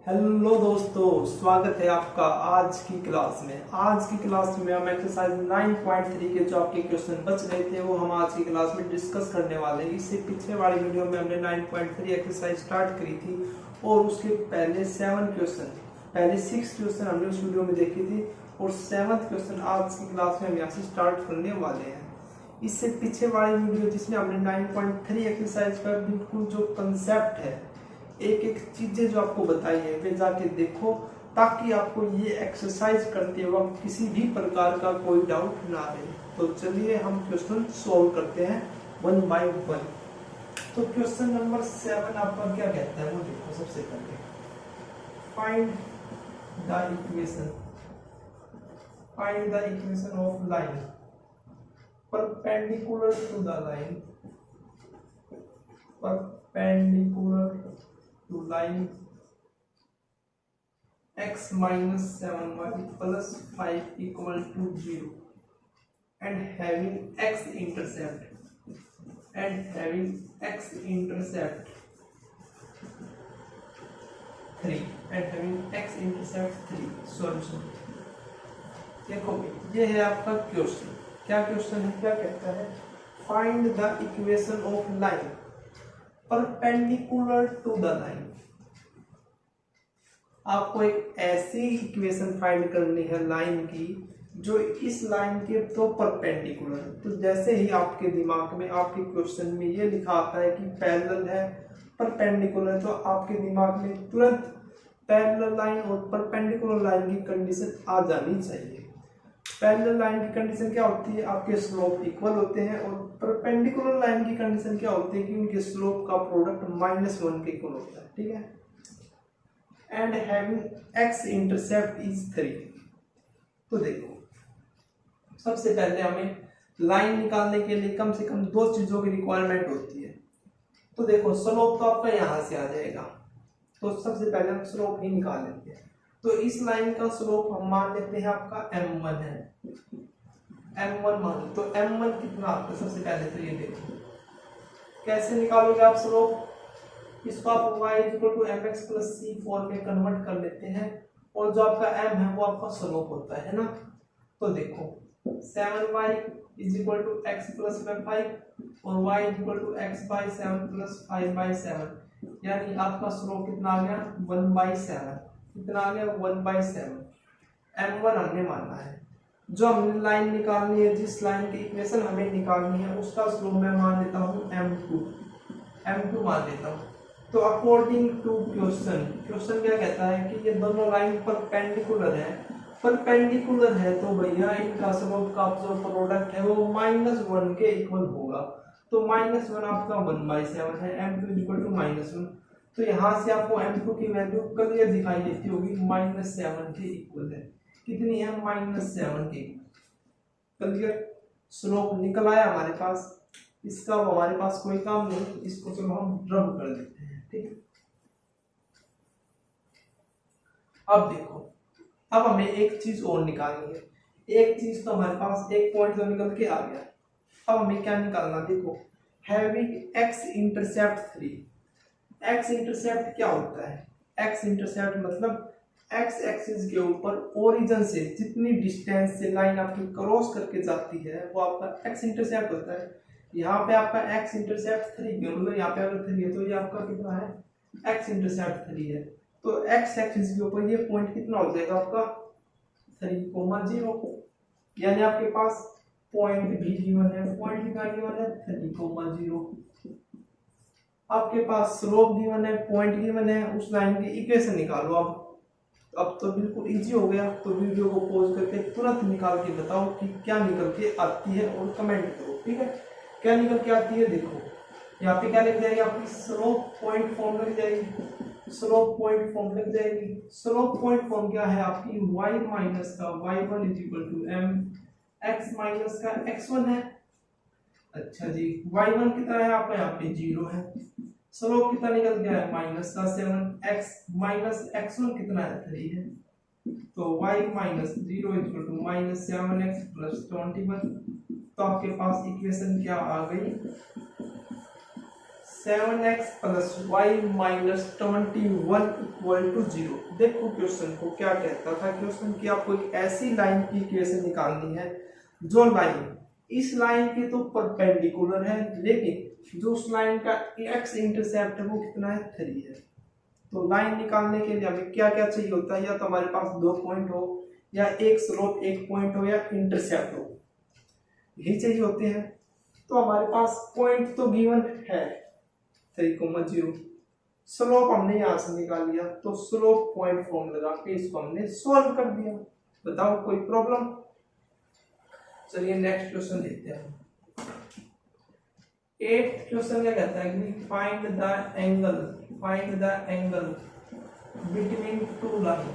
Hello दोस्तों, स्वागत है आपका आज की क्लास में। आज की क्लास में हम एक्सरसाइज 9.3 के जो आपके क्वेश्चन बच रहे थे वो हम आज की क्लास में डिस्कस करने वाले हैं। इससे पिछले वाली वीडियो में हमने 9.3 एक्सरसाइज स्टार्ट करी थी और उसके पहले 6 क्वेश्चन हमने उस वीडियो में देखी थी और 7th क्वेश्चन आज की क्लास में हम यहाँ से स्टार्ट करने वाले हैं। इससे पीछे वाली वीडियो जिसमें हमने 9.3 एक्सरसाइज का बिल्कुल जो कंसेप्ट है, एक एक चीजें जो आपको बताई है वे जाके देखो, ताकि आपको ये एक्सरसाइज करते वक्त किसी भी प्रकार का कोई डाउट ना रहे। तो चलिए हम क्वेश्चन सॉल्व करते हैं 1 बाय 1। तो क्वेश्चन नंबर 7 आपका क्या कहता है वो देखो। सबसे पहले find the equation of line perpendicular to the line to line x minus 7y plus 5 equal to 0 and having x intercept 3 solution. देखो ये है आपका क्वेश्चन। क्या क्वेश्चन है, क्या कहता है? Find the equation of line perpendicular to the line. आपको एक ऐसी इक्वेशन फाइंड करनी है लाइन की जो इस लाइन के तो परपेंडिकुलर। तो जैसे ही आपके दिमाग में आपके क्वेश्चन में ये लिखा आता है कि पैरेलल है, परपेंडिकुलर, तो आपके दिमाग में तुरंत पैरेलल लाइन और परपेंडिकुलर लाइन की कंडीशन आ जानी चाहिए। पैरेलल लाइन की कंडीशन क्या होती है? आपके स्लोप इक्वल होते हैं। और परपेंडिकुलर लाइन की कंडीशन क्या होती है कि उनके स्लोप का प्रोडक्ट -1 के इक्वल होता है। ठीक है। And having x intercept is 3। तो देखो सबसे पहले हमें लाइन निकालने के लिए कम से कम 2 चीजों की रिक्वायरमेंट होती है। तो देखो स्लोप तो आपका यहां से आ जाएगा, तो सबसे पहले हम स्लोप ही निकाल लेते हैं। तो इस लाइन का स्लोप हम मान लेते हैं आपका m1 है। m1 मान, तो m1 कितना आता है? सबसे पहले तो ये देखो कैसे निकालोगे आप स्लोप। इसको आप y = mx + c फॉर्म में कन्वर्ट कर लेते हैं और जो आपका m है वो आपका स्लोप होता है ना। तो देखो 7y = x + 5 और y = x/7 + 5/7, यानी आपका स्लोप कितना आ गया? 1/7। कितना आ गया? 1/7। m1 हमने माना है। जो हमने लाइन निकालनी है, जिस लाइन की इक्वेशन हमें निकालनी है उसका स्लोप मैं मान लेता हूँ m2 मान लेता हूँ। तो अकॉर्डिंग टू क्वेश्चन क्या कहता है कि ये दोनों लाइन परपेंडिकुलर है तो भैया इनका स्लोप का जो प्रोडक्ट है वो -1 के इक्वल होगा। तो -1 आपका 1/7 है, m2 = -1। तो यहाँ से आपको m2 की वैल्यू क्लियर दिखाई देती होगी, -7 के इक्वल है। कितनी है? -7 के। क्लियर। स्लोप निकल आया हमारे पास। इसका हमारे पास कोई काम नहीं, इसको चलो हम रब कर देते हैं। ठीक है। अब देखो, अब हमें एक चीज और निकालनी है। एक चीज तो हमारे पास एक पॉइंट तो निकल के आ गया। अब हमें क्या निकालना? देखो having x intercept 3। x intercept क्या होता है? x इंटरसेप्ट मतलब x एक्सिस के ऊपर ओरिजिन से जितनी डिस्टेंस से लाइन आपकी क्रॉस करके जाती है वो आपका x इंटरसेप्ट होता है। यहाँ पे आपका x इंटरसेप्ट 3 क्यों? मतलब यहाँ पे अगर 3 है तो ये आपका कितना है? x इंटरसेप्ट 3 है। तो x एक्सिस के ऊपर ये पॉइंट कितना हो जाएगा आपका? 3,0, यानी आपके पास पॉइंट भी गिवन है। पॉइंट भी क्या गिवन है? 3,0। आपके पास स्लोप गिवन है, पॉइंट गिवन है, उस लाइन की इक्वेशन निकालो। अब तो बिल्कुल इजी हो गया। तो वीडियो को पॉज करके तुरंत निकाल के बताओ कि क्या निकल के आती है और कमेंट करो। ठीक है, क्या निकल के आती है? देखो यहाँ पे क्या लिख जाएगी आपकी? स्लोप पॉइंट फॉर्म लग जाएगी। स्लोप पॉइंट फॉर्म लग जाएगी। स्लोप पॉइंट फॉर्म क्या है आपकी? y माइनस का y1 = m, x माइनस का x1 है। अच्छा जी, y1 कितना है आपका? यहाँ पे 0 है। स्लोप कितना निकल गया है? -7। x माइनस x1 कितना है? 3 है। तो y - 0 = -7x + 21। तो आपके पास इक्वेशन क्या आ गई? 7x plus y minus 21 equal to 0। देखो क्वेश्चन को क्या कहता था, क्वेश्चन की आपको एक ऐसी लाइन की इक्वेशन निकालनी है जो लाइन इस लाइन के तो परपेंडिकुलर है, लेकिन जो उस लाइन का x इंटरसेप्ट है वो कितना है, 3 है। तो लाइन निकालने के लिए हमें क्या क्या चाहिए होता है, या तो हमारे पास 2 पॉइंट हो, या एक स्लोप 1 पॉइंट हो, या इंटरसेप्ट हो, यही चाहिए होते हैं। तो हमारे पास पॉइंट तो गिवन है 3,0, स्लोप हमने यहां से निकाल लिया, तो स्लोप पॉइंट फॉर्म लगा के इसको हमने सॉल्व कर दिया। बताओ कोई प्रॉब्लम? चलिए नेक्स्ट क्वेश्चन देखते हैं। 8th क्वेश्चन क्या कहता है कि find the angle between two line.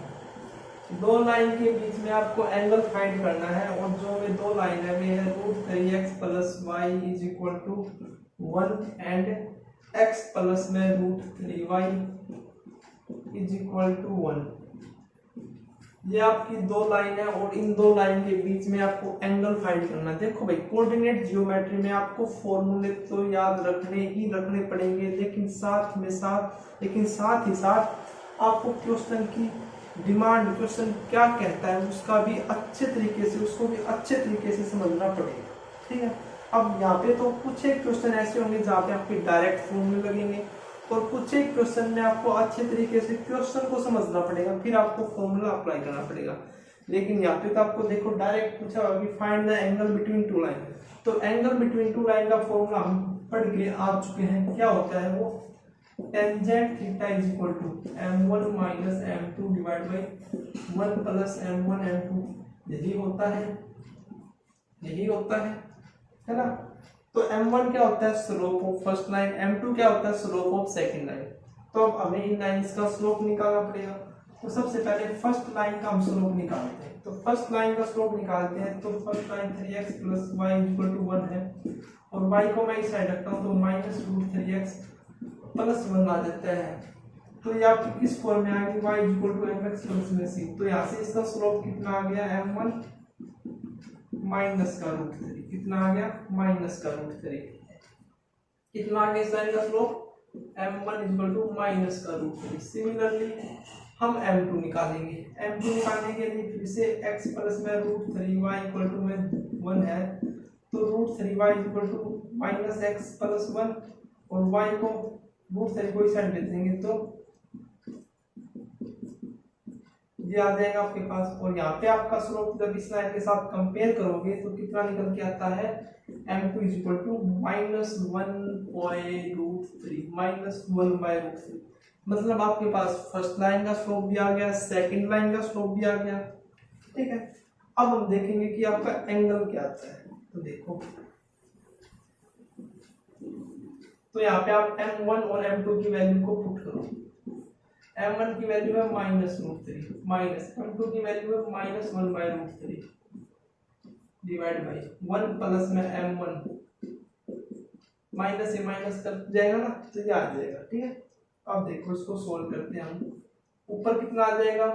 दो लाइन के बीच में आपको एंगल फाइंड करना है, और जो वे दो लाइन है वे है √3x plus y is equal to 1 and x plus में √3y इज इक्वल टू 1। ये आपकी दो लाइन है, और इन दो लाइन के बीच में आपको एंगल फाइंड करना है। देखो भाई, कोऑर्डिनेट जियोमेट्री में आपको फॉर्मूले तो याद रखने पड़ेंगे, लेकिन साथ ही साथ आपको क्वेश्चन की डिमांड, क्वेश्चन क्या कहता है उसको भी अच्छे तरीके से समझना पड़ेगा। ठीक है, अब यहाँ पे तो कुछ एक क्वेश्चन ऐसे होंगे जहाँ पे आपके डायरेक्ट फॉर्मूले लगेंगे, और कुछ एक क्वेश्चन में आपको अच्छे तरीके से क्वेश्चन को समझना पड़ेगा, फिर आपको फॉर्मूला अप्लाई करना पड़ेगा। लेकिन यहाँ पे तो आपको देखो डायरेक्ट पूछा होगा कि find the angle between two line. तो एंगल बिटवीन टू लाइन का फॉर्मूला हम पढ़ के आ चुके हैं। क्या होता है वो, tangent theta is equal to m1 minus m2 divide by 1 plus m1 m2। यही होता है ना। तो m1 क्या होता है, slope of first line, m2 क्या होता है, स्लोप ऑफ सेकंड लाइन। तो अब हमें इन लाइंस का स्लोप निकालना पड़ेगा। तो सबसे पहले फर्स्ट लाइन का हम स्लोप निकालते हैं। तो फर्स्ट लाइन का स्लोप निकालते हैं, तो first line 3x plus y equal to 1 है, और y को मैं इस साइड रखता हूँ तो माइनस √3x प्लस 1 आ जाता है। तो ये आपकी किस फॉर्म में आएगी, y equal to mx plus में c। तो यहाँ से इसका स्लोप कितना आ गया, m1 माइनस का √3। कितना आ गया, माइनस का √3। कितना आ गया इस लाइन का slope, m1 equal to minus का √3। सिमिलरली हम m2 निकालेंगे। m2 निकालने के लिए फिर से x प्लस में √3y इक्वल टू में 1 है, तो √3y equal to minus x plus 1, और y को √3 को इस साइड भेज देंगे तो ये आ जाएगा आपके पास। और यहाँ पे आपका स्लोप जब इस लाइन के साथ कंपेयर करोगे तो कितना निकल के आता है, m2 is equal to minus 1/√3। मतलब आपके पास फर्स्ट लाइन का स्लोप भी आ गया, सेकंड लाइन का स्लोप भी आ गया। ठीक है, अब हम देखेंगे कि आपका एंगल क्या आता है। तो देखो, तो यहाँ पे आप m1 और m2 की वैल्यू को पुट करो। m1 की वैल्यू है माइनस √3, माइनस m2 की वैल्यू है माइनस 1/√3 डिवाइड बाई 1 प्लस में m1, माइनस से माइनस कर जाएगा ना, तो ये आ जाएगा। ठीक है, अब देखो इसको सोल्व करते हैं हम। ऊपर कितना आ जाएगा,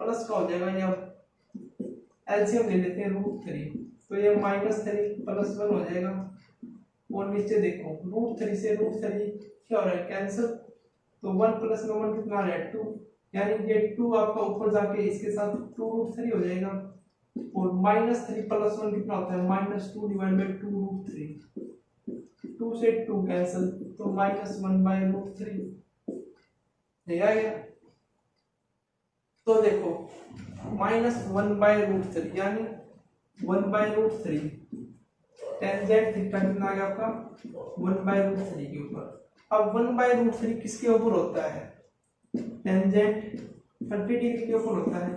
प्लस का हो जाएगा, या एलसीएम ले लेते हैं √3, तो ये -3 प्लस 1 हो जाएगा। और नीचे देखो √3 से √3 क्या हो रहा है, कैंसिल, तो 1 प्लस में 1 कितना आ रहा है, 2, यानी ये 2 आपका ऊपर जाके इसके साथ 2√3 हो जाएगा। और -3 प्लस 1 कितना होता है, -2 डिवाइड बाई 2√3। 2 से 2 कैंसिल, तो -1/√3 आ गया। तो देखो -1/√3 यानी 1/√3 टेंजेंट थीटा कितना आ गया आपका, 1/√3 के ऊपर। अब 1/√3 किसके ऊपर होता है, टेंजेंट 30 डिग्री के ऊपर होता है।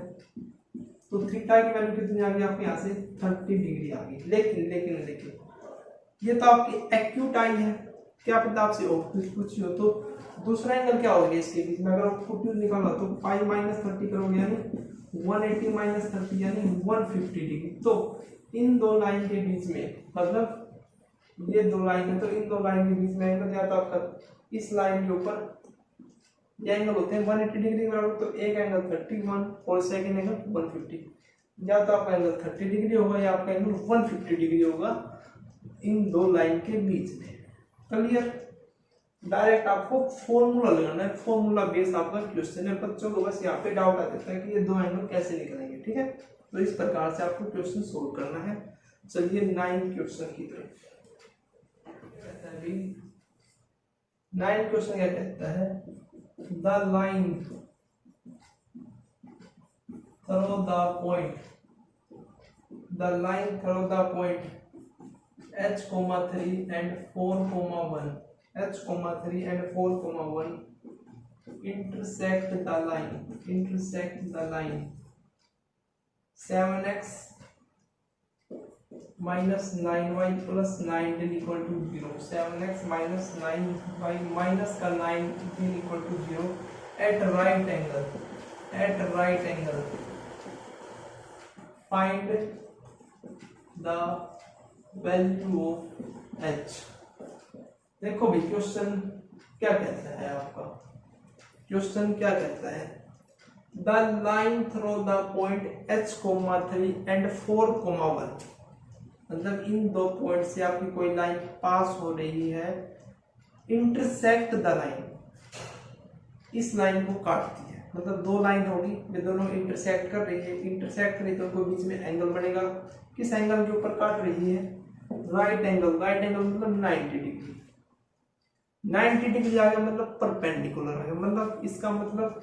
तो थीटा की वैल्यू कितनी आ गई आपके, यहाँ से 30 डिग्री आ गई। लेकिन ये तो आपकी एक्यूट आई है, क्या पता आपसे पूछी हो। तो दूसरा एंगल क्या होगा इसके बीच में, अगर आपको निकालना तो पाई -30 करोगे, यानी 180 - 30 यानी 150 डिग्री। तो इन दो लाइन के बीच में, मतलब ये दो लाइन है, तो इन दो लाइन के बीच में एंगल या तो आपका इस लाइन के ऊपर ये एंगल होते हैं 180 डिग्री बराबर। तो एक एंगल 31 और सेकंड एंगल 150, या तो आपका एंगल 30 डिग्री होगा या आपका एंगल 150 डिग्री होगा इन दो लाइन के बीच में। क्लियर? डायरेक्ट आपको फॉर्मूला लगाना है, फॉर्मूला बेस्ड आपका क्वेश्चन है। बच्चों को बस यहाँ पे डाउट आ जाता है कि ये दो एंगल कैसे निकलेंगे, ठीक है। तो इस प्रकार से आपको क्वेश्चन सोल्व करना है। चलिए 9 क्वेश्चन की तरफ। 9 क्वेश्चन क्या कहता है, the line through the point, the line through the point h, 3 and 4, 1, h, 3 and 4, 1 intersect the line 7x minus 9y plus 19 equal to 0, 7x minus 9y minus का 19 equal to 0 at right angle find the value of h। देखो भाई question क्या कहता है, आपका question क्या कहता है, the line through the point h, 3 and 4, 1, मतलब इन दो पॉइंट से आपकी कोई लाइन पास हो रही है, इंटरसेक्ट द लाइन, इस लाइन को काटती है, मतलब दो लाइन होगी ये दोनों इंटरसेक्ट कर रही है, इंटरसेक्ट कर रही तो उनको बीच में एंगल बनेगा, किस एंगल के ऊपर काट रही है, राइट एंगल मतलब 90 डिग्री, 90 डिग्री आ गया मतलब परपेंडिकुलर आ गया, मतलब इसका मतलब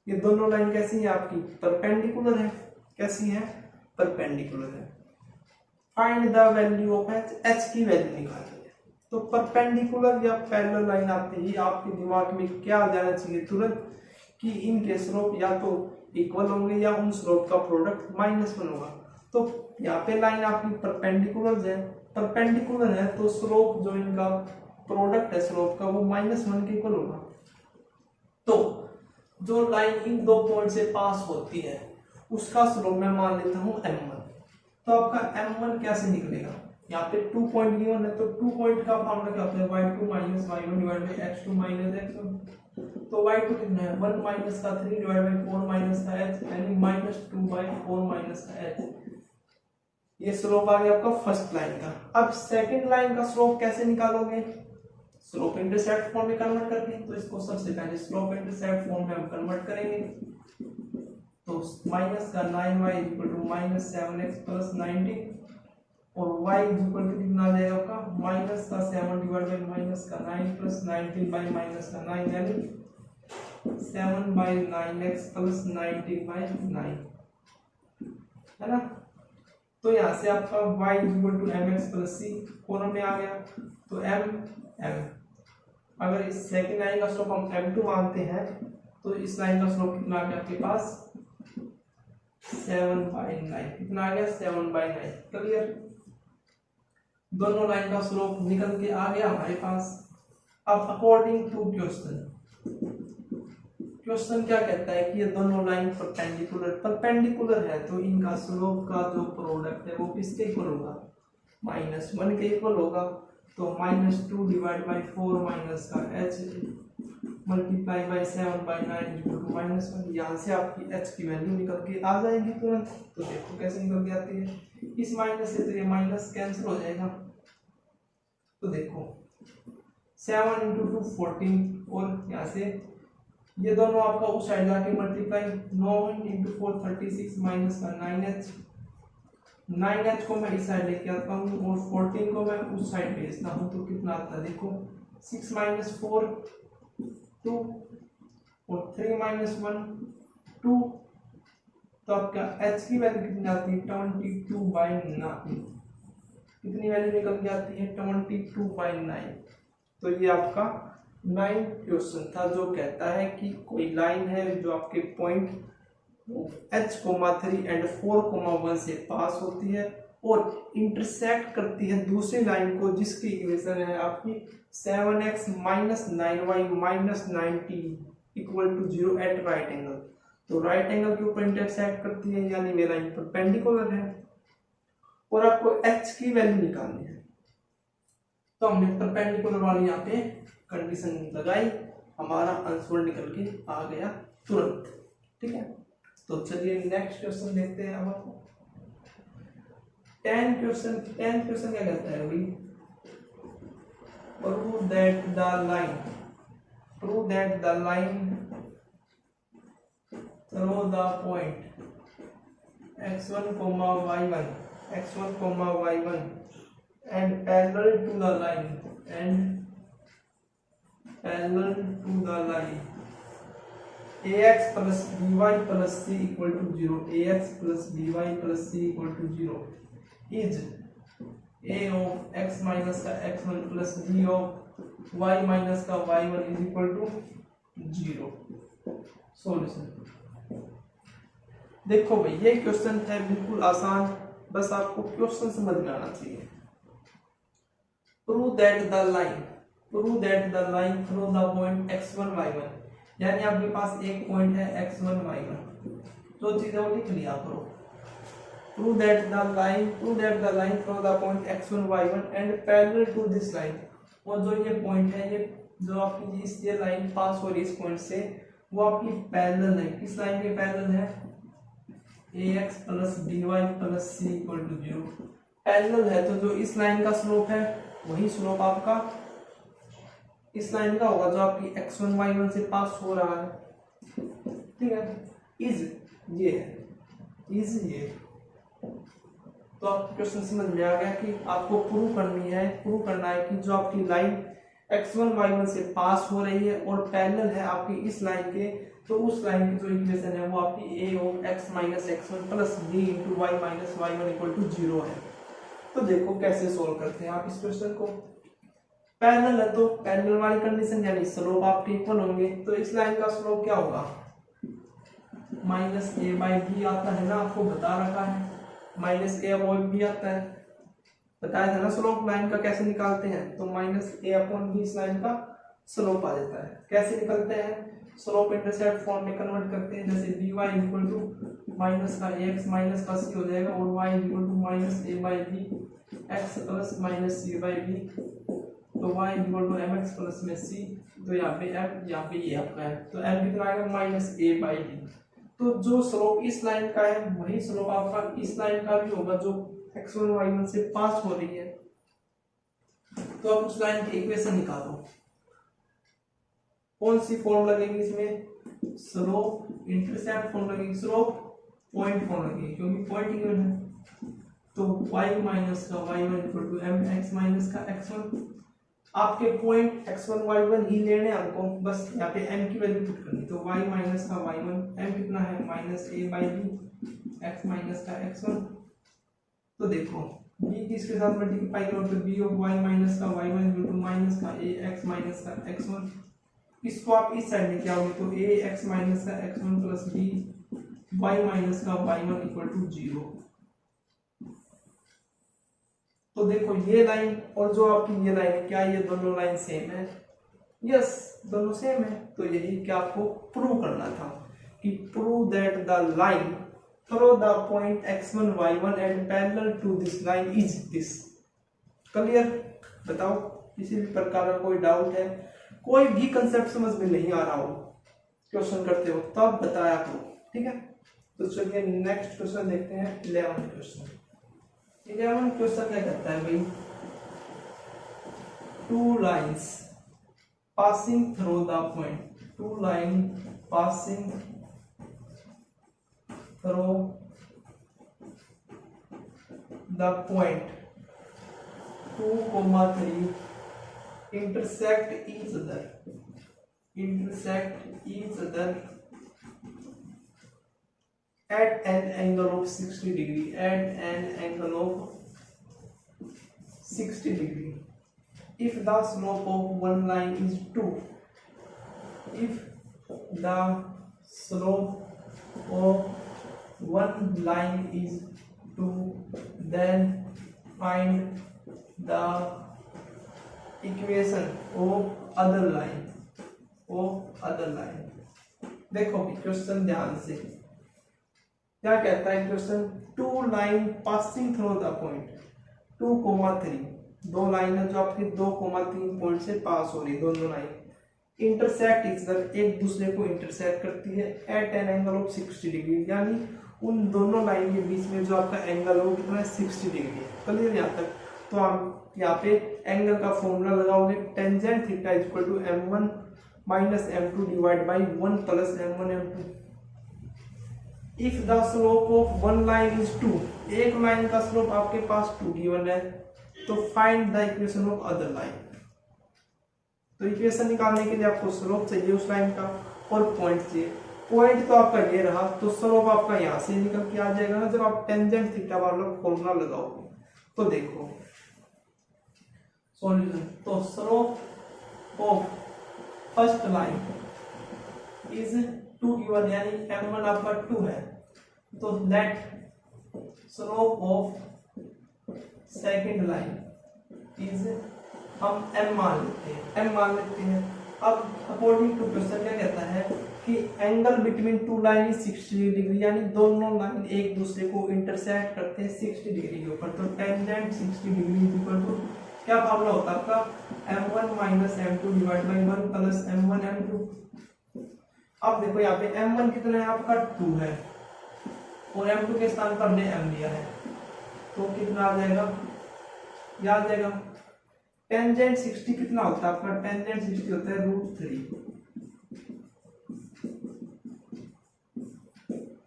ये दोनों लाइन कैसी है आपकी, परपेंडिकुलर है, कैसी है, परपेंडिकुलर है। Find the value of h की वैल्यू निकालनी है। तो परपेंडिकुलर या पैरेलल लाइन आते ही आपके दिमाग में क्या आ जाना चाहिए तुरंत, कि इनके स्लोप या तो इक्वल होंगे या उन स्लोप का प्रोडक्ट -1 होगा। तो यहाँ पे लाइन आपकी परपेंडिकुलर है तो स्लोप जो इनका प्रोडक्ट है स्लोप का वो -1 के इक्वल होगा। तो जो लाइन इन दो पॉइंट से पास होती है उसका स्लोप मैं मान लेता हूँ m1। तो आपका m1 कैसे निकलेगा, यहाँ पे 2 पॉइंट गिवन है तो 2 पॉइंट का फॉर्मूला क्या होता है, y2 - y1 divide by x2 - x1। तो y2 कितना है, 1 माइनस का 3 डिवाइड बाय 4 माइनस का h, यानी -2/4 माइनस का h। ये स्लोप आ गया आपका फर्स्ट लाइन का। अब सेकंड लाइन का स्लोप कैसे निकालोगे, स्लोप इंटरसेप्ट फॉर्म में कन्वर्ट करके। तो इसको सबसे पहले स्लोप इंटरसेप्ट फॉर्म में हम कन्वर्ट करेंगे। तो माइनस का 9y -7x प्लस 90 और y कितना आ जाएगा आपका, माइनस का 7 डिवाइड बाय माइनस का 9 प्लस 19 बाय माइनस का 9, यानी 7/9x प्लस 19/9, है ना। तो यहाँ से आपका y mx plus c column में आ गया। तो m अगर इस सेकंड लाइन का स्लोप हम m2 मानते हैं तो इस लाइन का स्लोप कितना आ गया आपके पास, 7/9, कितना आ गया, 7/9। क्लियर, दोनों लाइन का स्लोप निकल के आ गया हमारे पास। अब अकॉर्डिंग टू क्वेश्चन क्या कहता है कि ये दोनों लाइन परपेंडिकुलर है तो इनका स्लोप का जो प्रोडक्ट है वो किसके इक्वल होगा, -1 के इक्वल होगा। तो -2 डिवाइड बाय 4 माइनस का h मल्टीप्लाई बाय 7/9 -1। यहाँ से आपकी h की वैल्यू निकल के आ जाएगी तुरंत। तो देखो कैसे निकल के आती है, इस माइनस से तो ये माइनस कैंसिल हो जाएगा। तो देखो 7 × 2 14 और यहाँ से ये दोनों आपका उस साइड जाके मल्टीप्लाई, 9 × 4 36 माइनस का 9h को मैं इस साइड लेके आता हूँ और 14 को मैं उस साइड भेजता हूँ। तो कितना आता है देखो, 6 - 4 2 और 3 - 1 2। तो आपका h की वैल्यू कितनी आती है, 22/9, कितनी वैल्यू निकल के आती है, 22/9। तो ये आपका 9 क्वेश्चन था जो कहता है कि कोई लाइन है जो आपके पॉइंट h, 3 एंड 4, 1 से पास होती है और इंटरसेक्ट करती है दूसरी लाइन को जिसकी इक्वेशन है आपकी 7x - 9y - 90 = 0 eight right angle. तो राइट एंगल के ऊपर इंटरसेक्ट करती है यानी मेरा लाइन परपेंडिकुलर है और आपको h की वैल्यू निकालनी है। तो हमने परपेंडिकुलर वाली यहाँ पे कंडीशन लगाई, हमारा आंसर निकल के आ गया तुरंत। ठीक है, तो चलिए नेक्स्ट क्वेश्चन देखते हैं। अब 10 क्वेश्चन क्या कहता है भाई, prove that the line through the point x1 comma y1 and parallel to the line ax plus by plus c equal to 0 ax plus by plus c equal to 0 is a of x minus का x1 plus b of y minus का y1 is equal to 0। Solution देखो भाई, ये question है बिल्कुल आसान, बस आपको क्वेश्चन समझ में आना चाहिए। Prove that the line through the point x1 y1, यानी आपके पास एक पॉइंट है x1 y1, जो चीजें वो लिख लिया करो। Prove that the line through the point x1 y1 and parallel to this line, और जो ये पॉइंट है, ये जो आपकी ये लाइन पास हो रही है इस पॉइंट से, वो आपकी पैरेलल है। किस लाइन के पैरेलल है? ax plus by plus c equal to 0 parallel है, तो जो इस लाइन का स्लोप है वही स्लोप आपका इस लाइन का होगा, जो आपकी x1 y1 से पास हो रहा है। ठीक है, इज ये तो आपको क्वेश्चन समझ में आ गया कि आपको प्रूव करना है कि जो आपकी लाइन x1 y1 से पास हो रही है और पैरेलल है आपकी इस लाइन के, तो उस लाइन की जो इक्वेशन है वो आपकी a of x minus x1 plus b into y minus y1 equal to 0 है। तो देखो कैसे सोल्व करते हैं आप इस क्वेश्चन को। पैरेलल है तो पैरेलल वाली कंडीशन, यानी स्लोप आपके इक्वल होंगे, तो इस लाइन का स्लोप क्या होगा? माइनस a बाई बी आता है ना, आपको बता रखा है, माइनस a अपॉन बी आता है, बताया था ना स्लोप लाइन का कैसे निकालते हैं। तो माइनस a अपॉन बी इस लाइन का स्लोप आ जाता है। कैसे निकलते हैं? स्लोप इंटरसेप्ट फॉर्म में कन्वर्ट करते हैं, जैसे dy इक्वल टू माइनस का x माइनस का c हो जाएगा, और y equal to minus a by b x plus minus c by b, तो y equal to mx plus में c, तो यहाँ पे m, यहाँ पे ये आपका है, तो m कितना आएगा? Minus a by b. तो जो स्लोप इस लाइन का है वही स्लोप आपका इस लाइन का भी होगा, जो x1 y1 से पास हो रही है। तो आप उस लाइन की इक्वेशन निकालो। कौन सी फॉर्म लगेगी इसमें? स्लोप इंटरसेप्ट फॉर्म लगेगी, स्लोप पॉइंट फॉर्म लगेगी, क्योंकि पॉइंट गिवन है। तो y माइनस का y1 equal to m x minus का x1। आपके पॉइंट x1 y1 ही लेने हमको, बस यहाँ पे m की वैल्यू पुट करनी। तो y माइनस का y1, m कितना है? Minus a by b x minus का x1। तो देखो b किसके साथ मल्टीप्लाई करो, तो b ऑफ y माइनस का y1 इक्वल टू माइनस का a x माइनस का x1। इसको आप इस साइड में क्या होगा, तो a x माइनस का x1 plus b y minus का y1 इक्वल टू 0। तो देखो ये लाइन और जो आपकी ये लाइन है, क्या ये दोनों लाइन सेम है? यस, दोनों सेम है। तो यही क्या आपको प्रूव करना था कि prove that the line through the point x1 y1 and parallel to this line is this. Clear? बताओ, किसी भी प्रकार का कोई डाउट है, कोई भी कंसेप्ट समझ में नहीं आ रहा हो क्वेश्चन करते हो, तब बताया करो। ठीक है, तो चलिए नेक्स्ट क्वेश्चन देखते हैं। 11th क्वेश्चन क्या कहता है भाई? Two lines passing through the point, two line passing through the point 2,3 intersect each other at an angle of 60 degree, if the slope of one line is 2, if the slope of one line is 2, then find the equation of other line. देखो question ध्यान से क्या कहता है question. Two line passing through the point 2,3, दो line है जो आपकी 2,3 पॉइंट से पास हो रही, दोनों लाइन इंटरसेक्ट इच अदर, एक दूसरे को इंटरसेक्ट करती है at an angle of 60 degree, यानी उन दोनों लाइन के बीच में जो आपका एंगल है वो कितना है? 60 डिग्री है। क्लियर यहाँ तक? तो आप यहाँ पे एंगल का फॉर्मूला लगाओगे, tangent theta equal to m1 minus m2 divide by 1 plus m1 m2। If the slope of one line is 2, एक लाइन का स्लोप आपके पास 2 गिवन है, तो find the equation of other line. तो इक्वेशन निकालने के लिए आपको स्लोप चाहिए उस लाइन का और पॉइंट चाहिए। पॉइंट तो आपका ये रहा, तो स्लोप आपका यहाँ से निकल के आ जाएगा ना जब आप टेंजेंट थीटा वाला फॉर्मूला लगाओगे। तो देखो सॉल्यूशन, तो slope of first line is 2 given, यानी m1 आपका 2 है, तो let slope of second line is, हम m मान लेते हैं। अब अकॉर्डिंग टू क्वेश्चन क्या कहता है कि angle between two line is 60 degree, यानी दोनों लाइन एक दूसरे को इंटरसेक्ट करते हैं 60 डिग्री के ऊपर। तो tangent 60 degree is equal to, क्या फॉर्मूला होता है आपका, m1 minus m2 divide by 1 plus m1 m2। अब देखो यहाँ पे m1 कितना है आपका 2 है और m2 के स्थान पर हमने m लिया है, तो कितना आ जाएगा, यह आ जाएगा टेंजेंट 60 कितना होता है आपका, टेंजेंट 60 होता है √3।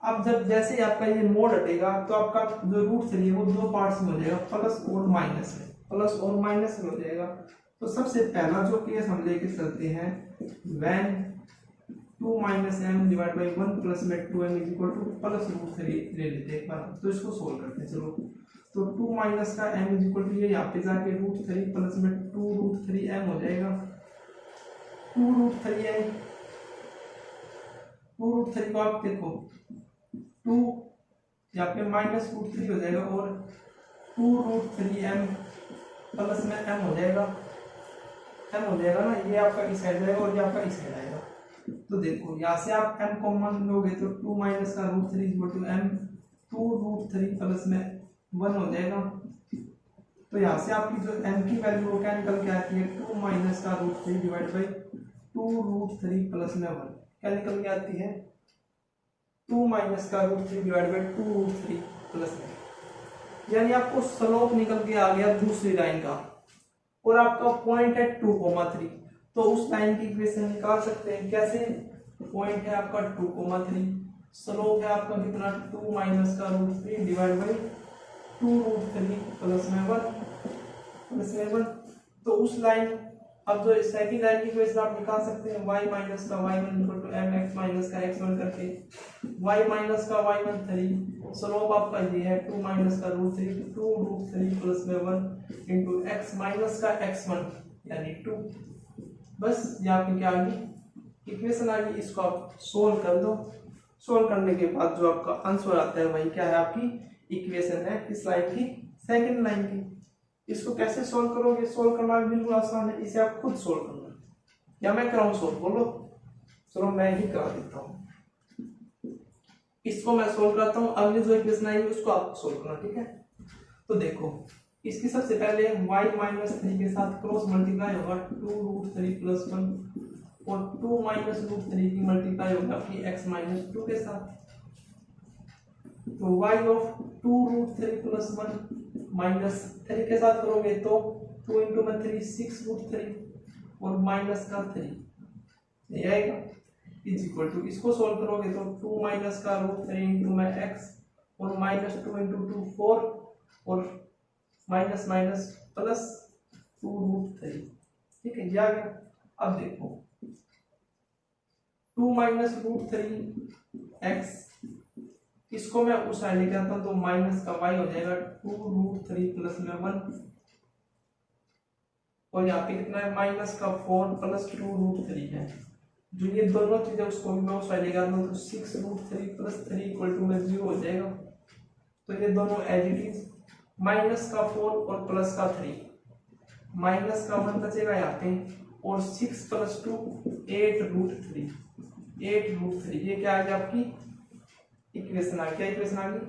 अब जब जैसे आपका ये मोड हटेगा तो आपका जो √3 है वो दो पार्ट्स में हो जाएगा, प्लस और माइनस में, प्लस और माइनस में हो जाएगा। तो सबसे पहला जो केस हम लेके चलते हैं, when 2 minus m divide by 1 plus में 2m is equal two plus √3 ले लेते हैं एक बार, तो इसको सोल्व करते हैं। चलो, तो 2 माइनस का m इज इक्वल टू ये यहाँ पे जाके √3 प्लस में 2√3m हो जाएगा। 2√3m, 2√3 को आप देखो 2 यहाँ पे माइनस √3 हो जाएगा और 2√3m प्लस में m हो जाएगा, m हो जाएगा ना, ये आपका इस साइड जाएगा और ये आपका इस साइड आएगा। तो देखो यहाँ से आप m कॉमन लोगे तो 2 माइनस का √3 इक्वल टू m, 2√3 प्लस में 1 हो जाएगा। तो यहाँ से आपकी जो m की वैल्यू क्या निकल के आती है, 2 माइनस का √3 डिवाइड बाई 2√3 प्लस में 1 क्या निकल के आती है, 2 माइनस का √3 डिवाइड बाई 2√3 प्लस में, यानी आपको स्लोप निकल के आ गया दूसरी लाइन का और आपका पॉइंट है 2,3। तो उस लाइन की इक्वेशन निकाल सकते हैं कैसे, पॉइंट है आपका 2,3, स्लोप है आपका कितना 2 माइनस का √3 डिवाइड बाई 2√3 प्लस में 1। तो उस लाइन, अब जो सेकंड लाइन की इक्वेशन आप निकाल सकते हैं, y माइनस का y1 equal to mx minus का x1 करके, y माइनस का y1 3, स्लोप आपका ये है 2 माइनस का √3 प्लस में 1 इंटू x माइनस का x1 यानी 2। बस यहाँ पे क्या आ गई, इक्वेशन आ गई। इसको आप सोल्व कर दो, सोल्व करने के बाद जो आपका आंसर आता है वही क्या है, आपकी इक्वेशन है किस लाइन की, सेकंड लाइन की। इसको कैसे सोल्व करोगे, सोल्व करना बिल्कुल आसान है, इसे आप खुद सोल्व करना या मैं कराऊं सोल्व, बोलो। चलो मैं ही करा देता हूँ, इसको मैं सोल्व करता हूँ, अगली जो इक्वेशन आएगी उसको आप सोल्व करना, ठीक है। तो देखो इसकी सबसे पहले y माइनस 3 के साथ क्रॉस मल्टीप्लाई होगा 2√3 प्लस 1 और 2 माइनस √3 की मल्टीप्लाई होगा आपकी x माइनस 2 के साथ। तो y ऑफ 2√3 प्लस 1 माइनस 3 के साथ करोगे तो 2 इंटू में 3 6√3 और माइनस का 3 ये आएगा इज इक्वल टू, इसको सोल्व करोगे तो 2 माइनस का √3 इंटू में x और माइनस 2 इंटू 2 4 और माइनस माइनस प्लस 2√3, ठीक है, ये आ गया। अब देखो 2 माइनस √3x, इसको मैं उस साइड लेके आता हूं तो माइनस का y हो जाएगा 2√3 प्लस में 1 और यहाँ पे कितना है माइनस का 4 प्लस 2√3 है। जो ये दोनों चीजें उसको भी मैं उस साइड लेके आता हूं तो 6√3 प्लस 3 इक्वल टू में 0 हो जाएगा। तो ये दोनों एज इट इज, माइनस का 4 और प्लस का 3, माइनस का 1 बचेगा यहाँ पे और 6 प्लस 2 8√3, ये क्या आ गया आपकी इक्वेशन आ गया, इक्वेशन आ गई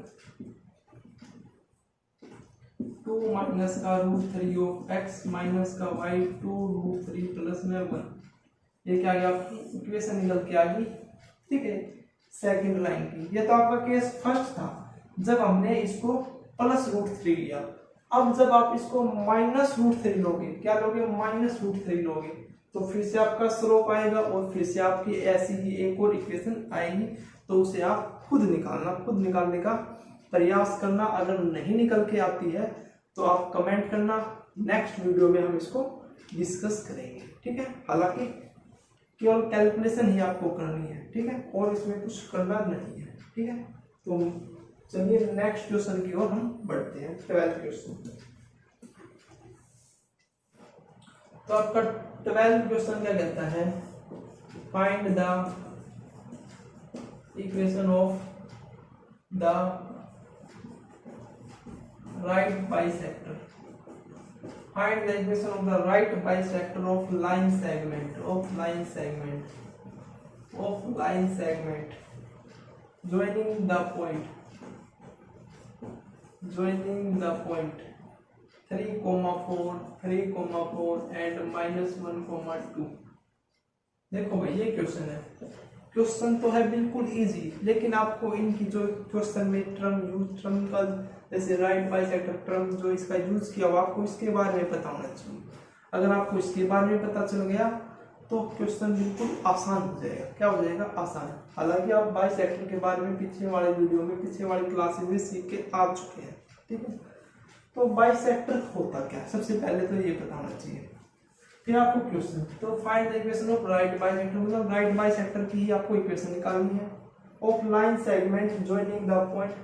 2 माइनस का √3 ऑफ x माइनस का y 2√3 प्लस में 1, ये क्या आ गया आपकी इक्वेशन निकल के आ गई, ठीक है, सेकंड लाइन की। ये तो आपका केस फर्स्ट था जब हमने इसको प्लस √3 लिया, अब जब आप इसको -√3 लोगे, क्या लोगे, -√3 लोगे, तो फिर से आपका स्लोप आएगा और फिर से आपकी ऐसी ही एक और इक्वेशन आएगी। तो उसे आप खुद निकालने का प्रयास करना। अगर नहीं निकल के आती है तो आप कमेंट करना, नेक्स्ट वीडियो में हम इसको डिस्कस करेंगे, ठीक है। हालांकि केवल कैलकुलेशन ही आपको करनी है, ठीक है, और इसमें कुछ करना नहीं है, ठीक है। तो चलिए नेक्स्ट क्वेश्चन की ओर हम बढ़ते हैं, 12th क्वेश्चन। तो आपका 12th क्वेश्चन क्या कहता है, find the equation of the right bisector. Find the equation of the right bisector of line segment joining the point 3,4 and -1,2। देखो भाई ये क्वेश्चन है, क्वेश्चन तो है बिल्कुल इजी, लेकिन आपको इनकी जो क्वेश्चन में ट्रम का जैसे राइट बाइसेक्टर ट्रम जो इसका यूज किया हुआ, आपको इसके बारे में पता होना चाहिए। अगर आपको इसके बारे में पता चल गया तो क्वेश्चन बिल्कुल आसान हो जाएगा। क्या हो जाएगा, आसान। हालांकि आप बाइसेक्टर के बारे में पिछले वाले वीडियो में, पिछले वाली क्लासेस में सीख के आ चुके हैं, ठीक है। तो बाइसेक्टर होता क्या, सबसे पहले तो ये पता होना चाहिए। फिर आपको क्वेश्चन, तो find the equation of right bisector, मतलब राइट बाइसेक्टर की ही आपको इक्वेशन निकालनी है। Of line segment joining the point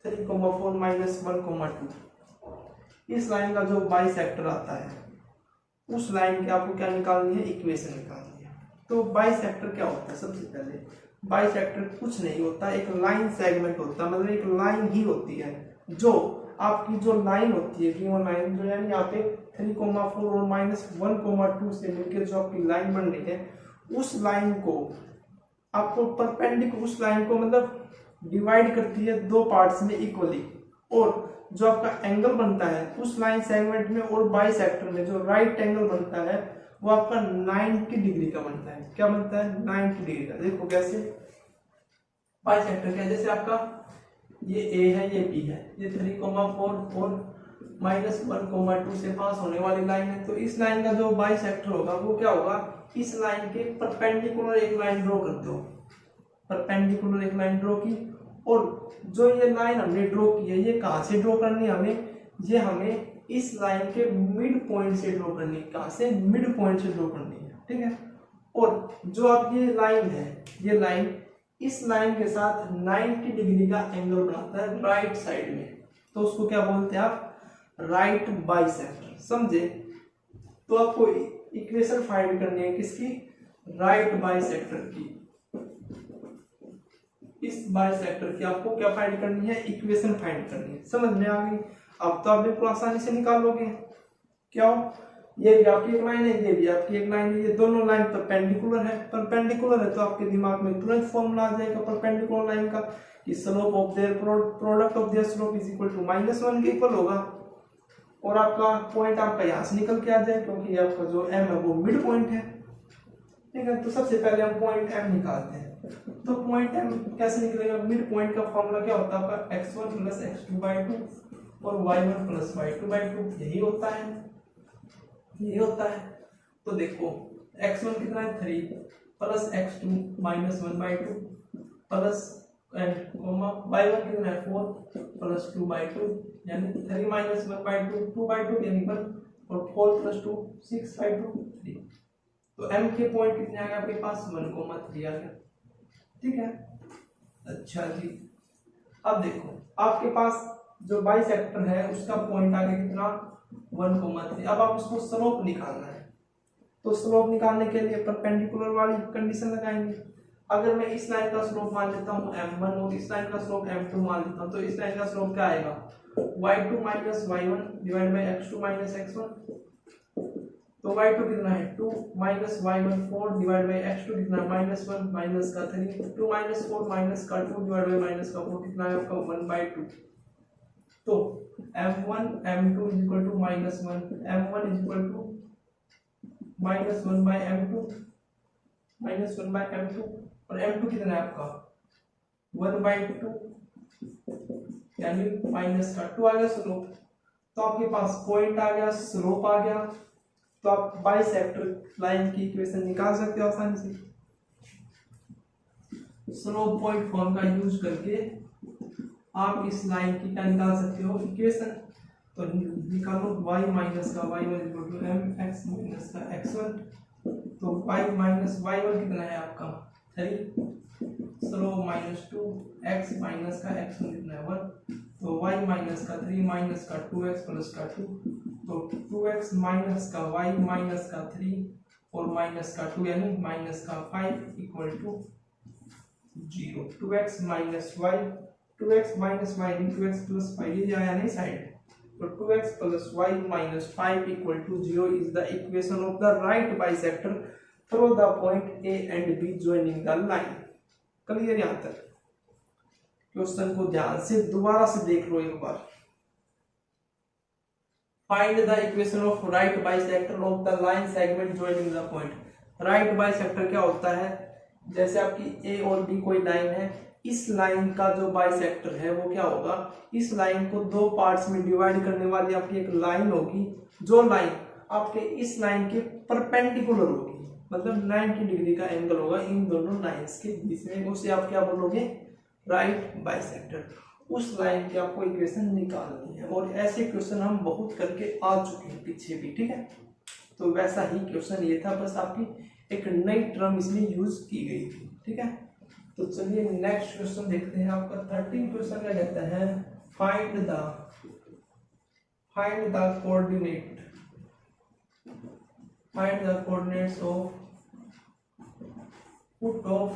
3,4 -1,2। इस लाइन का जो बाइसेक्टर आता है उस लाइन की आपको क्या निकालनी है, इक्वेशन निकालनी है। तो बाइसेक्टर क्या होता है, सबसे पहले बाइसेक्टर कुछ नहीं होता, एक लाइन सेगमेंट होता है, मतलब एक लाइन ही होती है जो आपकी जो लाइन होती है, गिवन लाइन जो यानी यहाँ पे 3,4 और -1,2 से मिलकर जो आपकी लाइन बन रही है, उस लाइन को आपको परपेंडिकुलर, उस लाइन को मतलब डिवाइड करती है दो पार्ट्स में इक्वली, और जो आपका एंगल बनता है उस लाइन सेगमेंट में और बाइसेक्टर में जो राइट एंगल बनता है वो आपका 90 डिग्री का बनता है। क्या बनता है, 90 डिग्री का। देखो कैसे, बाइसेक्टर क्या है, जैसे आपका ये ए है, ये बी है, ये 3,4 और -1,2 से पास होने वाली लाइन है। तो इस लाइन का जो बाइसेक्टर होगा वो क्या होगा, इस लाइन के परपेंडिकुलर एक लाइन ड्रॉ कर दो, परपेंडिकुलर एक लाइन ड्रॉ की, और जो ये लाइन हमने ड्रॉ की है ये कहाँ से ड्रॉ करनी है हमें, ये हमें इस लाइन के मिड पॉइंट से ड्रॉ करनी है। कहाँ से, मिड पॉइंट से ड्रॉ करनी है, ठीक है। और जो आप ये लाइन है, ये लाइन इस लाइन के साथ 90 डिग्री का एंगल बनाता है राइट साइड में, तो उसको क्या बोलते हैं आप, राइट बाइसेक्टर, समझे। तो आपको इक्वेशन फाइंड करनी है किसकी, राइट बाइसेक्टर की। इस बाइसेक्टर की आपको क्या फाइंड करनी है, इक्वेशन फाइंड करनी है। समझ में आ गई, अब तो आप बिल्कुल आसानी से निकालोगे। क्या हो, ये भी आपकी एक लाइन है, ये भी आपकी एक लाइन है, ये दोनों लाइन परपेंडिकुलर है। परपेंडिकुलर है तो आपके दिमाग में तुरंत फॉर्मूला आ जाएगा परपेंडिकुलर लाइन का, कि slope of their product of their slope is equal to -1 के इक्वल होगा, और आपका पॉइंट आपका यहाँ से निकल के आ जाए, क्योंकि आपका जो एम है वो मिड पॉइंट है, ठीक है। तो सबसे पहले हम पॉइंट एम निकालते हैं। तो पॉइंट एम कैसे निकलेगा, मिड पॉइंट का फॉर्मूला क्या होता है आपका, x1 + x2/2 और y1 + y2/2, यही होता है, यही होता है। तो देखो x1 कितना है, 3 + x2 -1/2 प्लस y1 कितना है, 4 + 2/2, यानी 3 - 1/2 2/2 यानी 1, और 4 + 2 6/2 3। तो m के पॉइंट कितने आ गए आपके पास, 1,3 आ गया, ठीक है। अच्छा जी, अब देखो आपके पास जो बाइसेक्टर है उसका पॉइंट आ गया कितना, 1,3। अब आप उसको स्लोप निकालना है, तो स्लोप निकालने के लिए परपेंडिकुलर वाली कंडीशन लगाएंगे। अगर मैं इस लाइन का स्लोप मान लेता हूँ m1 और इस लाइन का स्लोप m2 मान लेता हूँ, तो इस लाइन का स्लोप क्या आएगा, y2 - y1 / x2 - x1। तो y2 कितना है, 2 - y1 4 / x2 कितना, -1 माइनस का 3, 2 - 4 माइनस का 2 / माइनस का 4 कितना है आपका 1/2। तो m1 m2 = -1, m1 = -1/m2, -1/m2, और m2 कितना है आपका 1/2, यानी माइनस का 2 आ गया स्लोप। तो आपके पास पॉइंट आ गया, स्लोप आ गया, तो आप बाइसेक्टर लाइन की इक्वेशन निकाल सकते हो आसानी से। स्लोप पॉइंट फॉर्म का यूज करके आप इस लाइन की क्या निकाल सकते हो इक्वेशन। तो निकालो y माइनस का y1 equal to m x minus का x1। तो y माइनस y1 कितना है आपका 3, स्लोप माइनस 2, x माइनस का x1 कितना है 1, तो y माइनस का 3 माइनस का 2x प्लस का 2, तो 2x माइनस का y माइनस का 3 और माइनस का 2 यानी माइनस का 5 equal to 0। 2x minus y, 2x minus y 2x plus 5 ये आया नहीं साइड, तो 2x plus y minus 5 equal to 0 is the equation of the right bisector through the point A and B joining the line. Clear यहां तक? Question को ध्यान से दोबारा से देख लो एक बार। Find the equation of right bisector of the line segment joining the point. Right bisector क्या होता है? जैसे आपकी A और B कोई लाइन है, इस लाइन का जो बाइसेक्टर है वो क्या होगा, इस लाइन को दो पार्ट्स में डिवाइड करने वाली आपकी एक लाइन होगी, जो लाइन आपके इस लाइन के परपेंडिकुलर होगी, मतलब 90 डिग्री का एंगल होगा इन दोनों लाइंस के बीच में, उसे आप क्या बोलोगे राइट बाइसेक्टर। उस लाइन की आपको इक्वेशन निकालनी है, और ऐसे क्वेश्चन हम बहुत करके आ चुके हैं पीछे भी, ठीक है। तो वैसा ही क्वेश्चन ये था, बस आपकी एक नई टर्म इसमें यूज की गई थी, ठीक है। तो चलिए नेक्स्ट क्वेश्चन देखते हैं। आपका 13 क्वेश्चन क्या कहता है, find the coordinates of foot of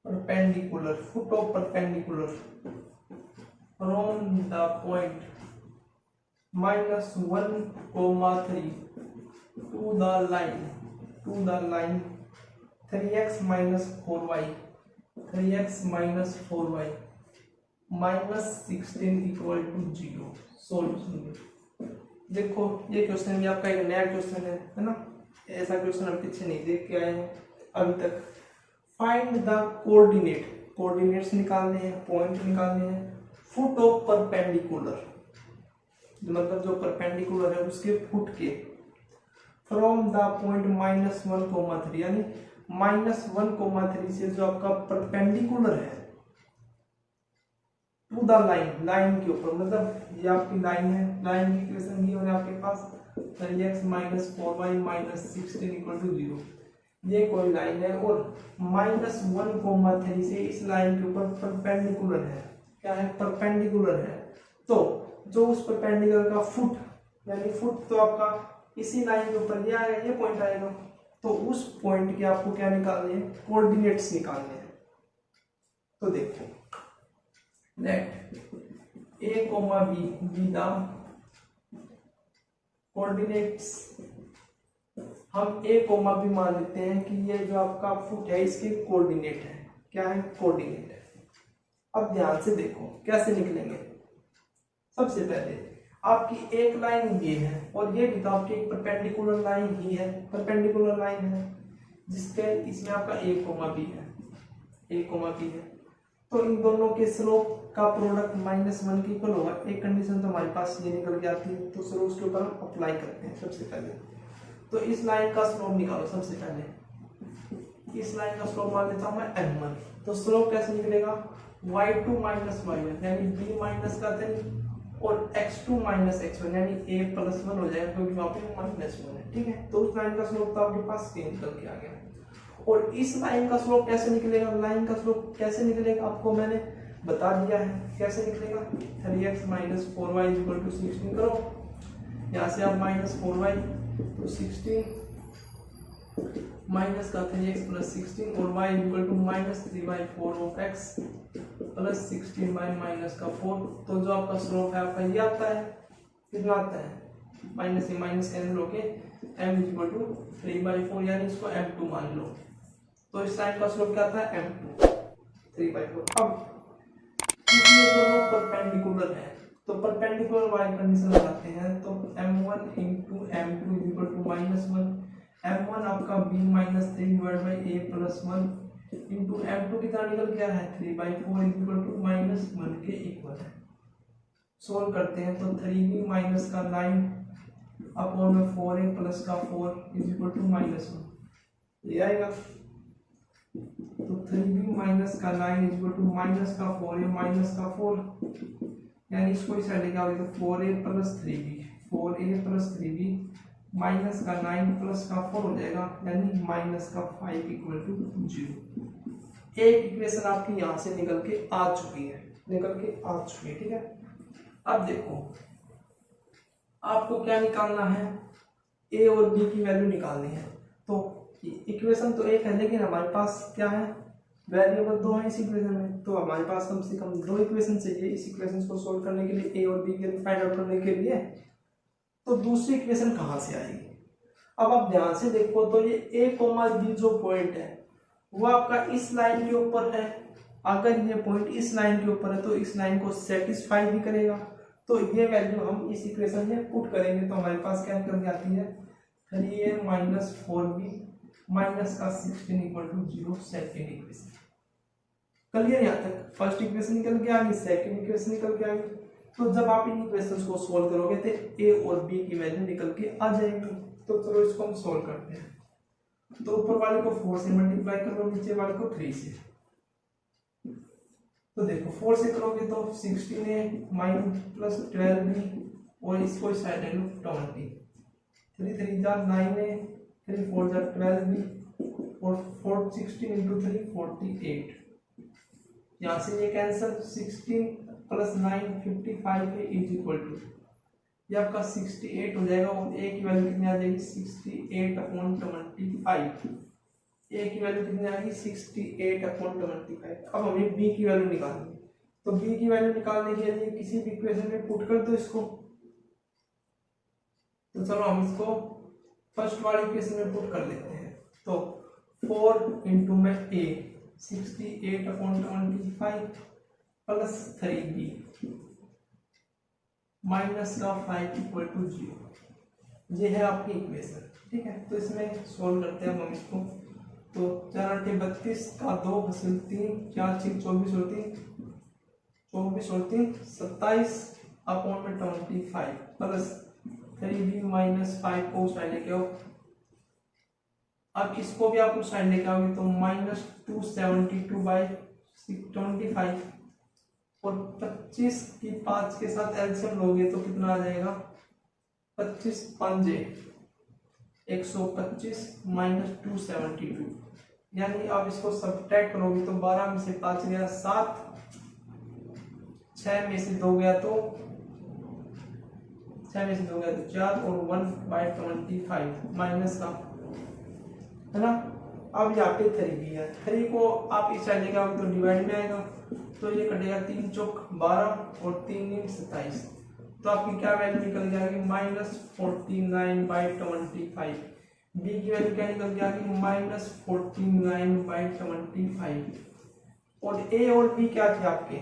perpendicular from the point -1, 3 to the line 3x minus 4y minus 16 equal to 0। Solution देखो, ये क्वेश्चन भी आपका एक नया क्वेश्चन है ना, ऐसा क्वेश्चन हम पीछे नहीं देख के आए हैं अभी तक। फाइंड द कोऑर्डिनेट्स निकालने हैं, पॉइंट निकालने हैं फुट ऑफ परपेंडिकुलर, मतलब जो परपेंडिकुलर है उसके फुट के, फ्रॉम द पॉइंट -1, 3 यानी -1, 3 से जो आपका परपेंडिकुलर है टू द लाइन के ऊपर, मतलब ये आपकी लाइन है, लाइन की इक्वेशन ये होने आपके पास 3x - 4y - 16 इक्वल टू 0। ये कोई लाइन है और -1, 3 से इस लाइन के ऊपर परपेंडिकुलर है, क्या है परपेंडिकुलर है। तो जो उस परपेंडिकुलर का फुट, यानी फुट तो आपका इसी लाइन के ऊपर ये आएगा, ये पॉइंट आएगा, तो उस पॉइंट के आपको क्या निकालने हैं, कोऑर्डिनेट्स निकालने हैं। तो देखो let A, B B the coordinates. हम A, B मान लेते हैं कि ये जो आपका फुट है इसके कोऑर्डिनेट है, क्या है कोऑर्डिनेट है। अब ध्यान से देखो कैसे निकलेंगे। सबसे पहले आपकी एक लाइन ये है और ये भी तो आपकी एक परपेंडिकुलर लाइन ही है, परपेंडिकुलर लाइन है जिसके इसमें आपका A, B है, A, B है। तो इन दोनों के स्लोप का प्रोडक्ट -1 के इक्वल होगा। एक कंडीशन तो हमारे पास ये निकल के आती है, तो स्लोप उसके ऊपर हम अप्लाई करते हैं। सबसे पहले तो इस लाइन का स्लोप निकालो। सबसे पहले इस लाइन का स्लोप मान लेता हूं मैं m1। तो स्लोप कैसे निकलेगा, y2 - y1 यानी b माइनस का 3 और x2 - x1 यानी a + 1 हो जाएगा, क्योंकि वहां पे -1 है, ठीक है। तो उस लाइन का स्लोप तो आपके पास ये निकल के आ गया। और इस लाइन का स्लोप कैसे निकलेगा, लाइन का स्लोप कैसे निकलेगा आपको मैंने बता दिया है कैसे निकलेगा। 3x - 4y = 16 करो, यहाँ से आप -4y तो 16 माइनस का 3x + 16 और y = -3/4 of x + 16 - 4। तो जो आपका स्लोप है आपका ये आता है, कितना आता है, माइनस से माइनस कैंसिल होके m = 3/4 यानी इसको m2 मान लो। तो इस लाइन का स्लोप क्या था m2 3/4। अब क्योंकि ये दोनों परपेंडिकुलर है तो परपेंडिकुलर y कंडीशन लगाते हैं, तो m1 × m2 = -1। m1 आपका b - 3/a + 1 × m2 कितना निकल गया है 3/4 = -1 के इक्वल है। सोल्व करते हैं तो 3b माइनस का 9 अपॉन में 4a प्लस का 4 इज इक्वल टू -1 ये आएगा। तो 3b माइनस का 9 इज इक्वल टू माइनस का 4a माइनस का 4, यानी इसको इस साइड लेके आओगे तो 4a प्लस 3b माइनस का 9 प्लस का 4 हो जाएगा, यानी माइनस का 5 इक्वल टू 0। एक इक्वेशन आपकी यहाँ से निकल के आ चुकी है, ठीक है। अब देखो आपको क्या निकालना है, a और b की वैल्यू निकालनी है। तो इक्वेशन तो एक है, लेकिन हमारे पास क्या है, वेरिएबल दो है इस इक्वेशन में, तो हमारे पास कम से कम दो इक्वेशन चाहिए इस इक्वेशन को सोल्व करने के लिए, a और b के फाइंड आउट करने के लिए। तो दूसरी इक्वेशन कहाँ से आएगी, अब आप ध्यान से देखो तो ये a, b जो पॉइंट है वो आपका इस लाइन के ऊपर है। अगर ये पॉइंट इस लाइन के ऊपर है तो इस लाइन को सेटिस्फाई भी करेगा। तो ये वैल्यू हम इस इक्वेशन में पुट करेंगे तो हमारे पास क्या निकल के आती है, 3a माइनस 4b माइनस का 16 equal to 0। Second equation clear, यहाँ तक फर्स्ट इक्वेशन निकल के आ गई, सेकेंड इक्वेशन निकल के आ गई। तो जब आप इन इक्वेशंस को सोल्व करोगे तो a और b की वैल्यू निकल के आ जाएगी। तो चलो इसको हम सोल्व करते हैं। तो ऊपर वाले को 4 से मल्टीप्लाई करो, नीचे वाले को 3 से। तो देखो 4 से करोगे तो 16a माइनस प्लस 12b और इसको इस साइड ले लो 20, 3 3 जा 9a, 3 4 जा 12b और 4 16 इंटू 3 48। यहाँ से ये कैंसिल, 16 प्लस 9 55 है इज इक्वल टू, ये आपका 68 हो जाएगा। और a की वैल्यू कितनी आ जाएगी, 68 अपॉन 25। a की वैल्यू कितनी आएगी, 68 अपॉन 25। अब हमें b की वैल्यू निकालनी है। तो b की वैल्यू निकालने के लिए किसी भी इक्वेशन में पुट कर दो इसको। तो चलो हम इसको फर्स्ट वाली इक्वेशन में पुट कर लेते हैं। तो 4 इंटू में a 68 upon 25 plus 3b minus का 5 इक्वल टू 0। ये है आपकी इक्वेशन, ठीक है। तो इसमें सोल्व करते हैं हम इसको। तो 4 × 32 का 2 + 3 4 6 24 और 3 24 और 3 27 अपॉन में 25 प्लस 3b माइनस 5 को उस साइड लेके आओ। अब इसको भी आप उस साइड लेके आओगे तो माइनस 272/25 और 25 की 5 के साथ एलसीएम लोगे तो कितना आ जाएगा, 25 5 125 माइनस 272, यानी आप इसको सब्ट्रैक्ट करोगे तो 12 में से 5 गया 7, 6 में से 2 गया तो 4 और 1/25 माइनस का, है ना। अब यहाँ पे 3b है, 3 को आप इस साइड लेके आओगे तो डिवाइड में आएगा। तो ये कटेगा 3 चौक 12 और 3 × 27। तो आपकी क्या वैल्यू निकल जाएगी, -49/25। b की वैल्यू क्या निकल जाएगी, -49/25। और a और b क्या थे आपके,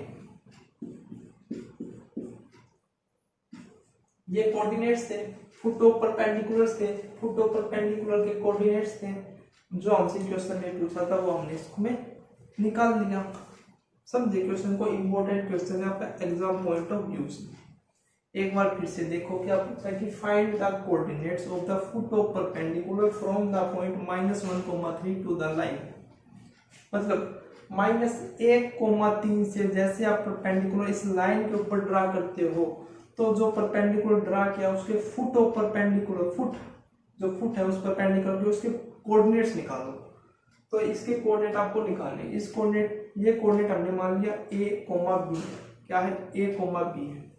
ये कोऑर्डिनेट्स थे, फुट ऑफ परपेंडिकुलर्स थे। फुट ऑफ परपेंडिकुलर के कोऑर्डिनेट्स थे जो हमसे क्वेश्चन में पूछा था, वो हमने इसमें निकाल लिया। समझे क्वेश्चन को, इंपॉर्टेंट क्वेश्चन है आपका एग्जाम पॉइंट ऑफ व्यू से। एक बार फिर से देखो क्या पूछा है कि find the coordinates of the foot of perpendicular from the point -1,3 to the line. मतलब -1,3 से जैसे आप परपेंडिकुलर इस लाइन के ऊपर ड्रा करते हो, तो जो परपेंडिकुलर ड्रा किया उसके फुट ऑफ परपेंडिकुलर, फुट जो फुट है उस परपेंडिकुलर के उसके कोऑर्डिनेट्स निकालो। तो इसके कोऑर्डिनेट आपको निकालने, इस कोऑर्डिनेट, ये कोऑर्डिनेट हमने मान लिया a, b। क्या है, a, b है।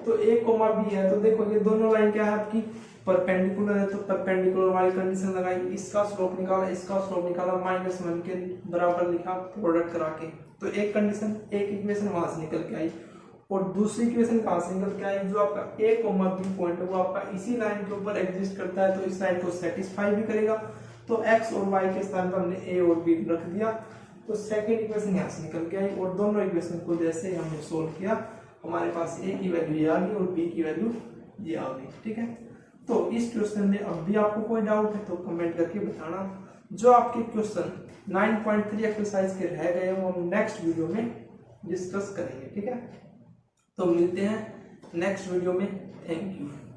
तो a, b है, तो देखो ये दोनों लाइन क्या है आपकी परपेंडिकुलर है। तो परपेंडिकुलर वाली कंडीशन लगाई, इसका स्लोप निकाला, इसका स्लोप निकाला, -1 के बराबर लिखा प्रोडक्ट करा के। तो एक कंडीशन, एक इक्वेशन वहां से निकल के आई। और दूसरी इक्वेशन कहां से निकल के आई, जो आपका a, b पॉइंट है वो आपका इसी लाइन के ऊपर एग्जिस्ट करता है, तो इस लाइन को सेटिस्फाई भी करेगा। तो x और y के स्थान पर हमने a और b रख दिया। तो सेकंड इक्वेशन यहाँ से निकल के आई। और दोनों इक्वेशन को जैसे हमने सोल्व किया, हमारे पास a की वैल्यू ये आ गई और b की वैल्यू ये आ गई, ठीक है। तो इस क्वेश्चन में अब भी आपको कोई डाउट है तो कमेंट करके बताना। जो आपके क्वेश्चन 9.3 एक्सरसाइज के रह गए वो हम नेक्स्ट वीडियो में डिस्कस करेंगे। ठीक है, तो मिलते हैं नेक्स्ट वीडियो में। Thank you.